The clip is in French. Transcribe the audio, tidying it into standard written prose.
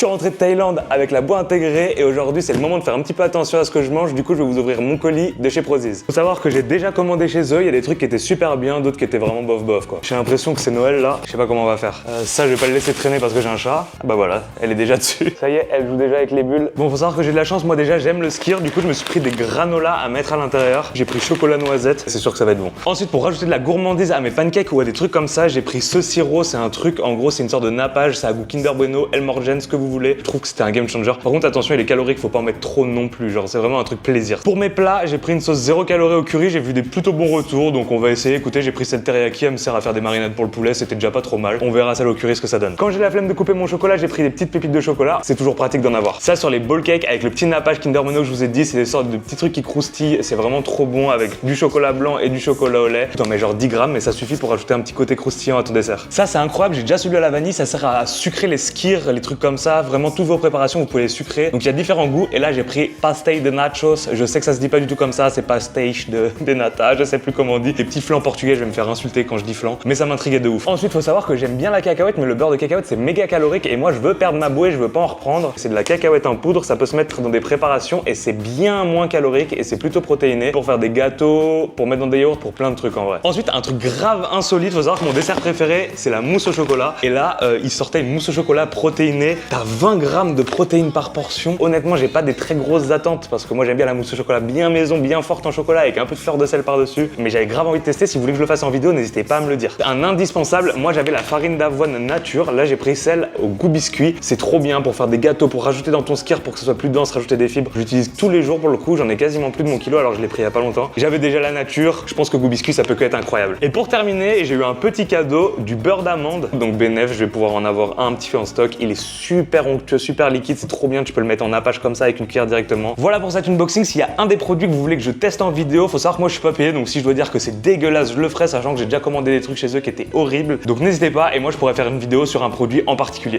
suis rentré de Thaïlande avec la boîte intégrée et aujourd'hui c'est le moment de faire un petit peu attention à ce que je mange. Du coup, je vais vous ouvrir mon colis de chez Prozis. Faut savoir que j'ai déjà commandé chez eux. Il y a des trucs qui étaient super bien, d'autres qui étaient vraiment bof bof quoi. J'ai l'impression que c'est Noël là. Je sais pas comment on va faire. Ça, je vais pas le laisser traîner parce que j'ai un chat. Bah voilà, elle est déjà dessus. Ça y est, elle joue déjà avec les bulles. Bon, faut savoir que j'ai de la chance. Moi déjà, j'aime le skir. Du coup, je me suis pris des granolas à mettre à l'intérieur. J'ai pris chocolat noisette. C'est sûr que ça va être bon. Ensuite, pour rajouter de la gourmandise à mes pancakes ou à des trucs comme ça, j'ai pris ce sirop. C'est un truc, en gros, c'est une sorte de nappage. Ça a goût Kinder Bueno, Elmorgen, ce que vous voulez. Je trouve que c'était un game changer. Par contre, attention, il est calorique. Faut pas en mettre trop non plus. Genre, c'est vraiment un truc plaisir. Pour mes plats, j'ai pris une sauce 0 calories au curry. J'ai vu des plutôt bons retours. Donc, on va essayer. Écoutez, j'ai pris cette teriyaki. Elle me sert à faire des marinades pour le poulet. C'était déjà pas trop mal. On verra celle au curry ce que ça donne. Quand j'ai la flemme de couper mon chocolat, j'ai pris des petites pépites de chocolat. C'est toujours pratique d'en avoir. Ça, sur les ball cakes avec le petit nappage Kinder Bueno que je vous ai dit, c'est des sortes de petits trucs qui croustillent. C'est vraiment trop bon avec du chocolat blanc et du chocolat au lait. T'en mets genre 10 grammes, mais ça suffit pour ajouter un petit côté croustillant à ton dessert. Ça, c'est incroyable. J'ai déjà celui à la vanille. Ça sert à sucrer les skirs, les trucs comme ça. Vraiment, toutes vos préparations, vous pouvez les sucrer. Donc, il y a différents goûts. Et là, j'ai pris pastel de nachos. Je sais que ça se dit pas du tout comme ça. C'est pastel de nata. Je sais plus comment on dit. Les petits flans portugais, je vais me faire insulter quand je dis flan. Mais ça m'intriguait de ouf. Ensuite, faut savoir que j'aime bien la cacahuète, mais le beurre de cacahuète, c'est méga calorique. Et moi, je veux perdre ma bouée, je veux pas en reprendre. C'est de la cacahuète en poudre. Ça peut se mettre dans des préparations et c'est bien moins calorique et c'est plutôt protéiné pour faire des gâteaux, pour mettre dans des yaourts, pour plein de trucs en vrai. Ensuite, un truc grave insolite. Faut savoir que mon dessert préféré, c'est la mousse au chocolat. Et là, il sortait une mousse au chocolat protéinée. T'as 20 grammes de protéines par portion. Honnêtement, j'ai pas des très grosses attentes parce que moi, j'aime bien la mousse au chocolat bien maison, bien forte en chocolat avec un peu de fleur de sel par-dessus. Mais j'avais grave envie de tester. Si vous voulez que je le fasse en vidéo, n'hésitez pas à me le dire. Un indispensable, moi j'avais la farine d'avoine nature. Là, j'ai pris celle au goût biscuit. C'est trop bien pour faire des gâteaux, pour rajouter dans ton skir pour que ce soit plus dense, rajouter des fibres. J'utilise tous les jours pour le coup. J'en ai quasiment plus de mon kilo alors je l'ai pris il y a pas longtemps. J'avais déjà la nature. Je pense que goût biscuit, ça peut que être incroyable. Et pour terminer, j'ai eu un petit cadeau du beurre d'amande. Donc bénéf, je vais pouvoir en avoir un petit peu en stock. Il est super onctueux, super liquide. C'est trop bien. Tu peux le mettre en nappage comme ça avec une cuillère directement. Voilà pour cet unboxing. S'il y a un des produits que vous voulez que je teste en vidéo, faut savoir que moi je suis pas payé. Donc si je dois dire que c'est dégueulasse, je le ferai, sachant que j'ai déjà commandé des trucs chez eux qui étaient horribles. Donc n'hésitez pas et moi je pourrais faire une vidéo sur un produit en particulier.